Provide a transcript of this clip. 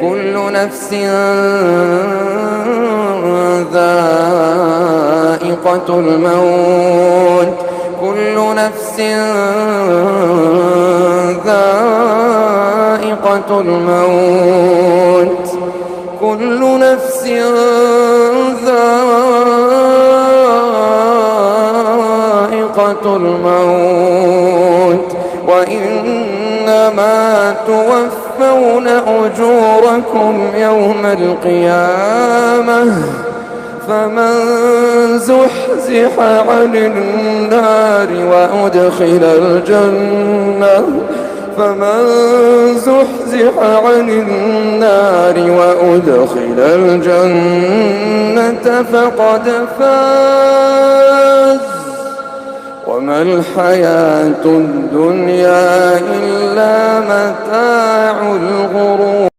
كل نفس ذائقة الموت كل نفس ذائقة الموت كل نفس ذائقة الموت وإنما توفون أجوركم يوم القيامة فمن زحزح عن النار وأدخل الجنة فقد فاز وما الحياة الدنيا إلا متاع الغرور.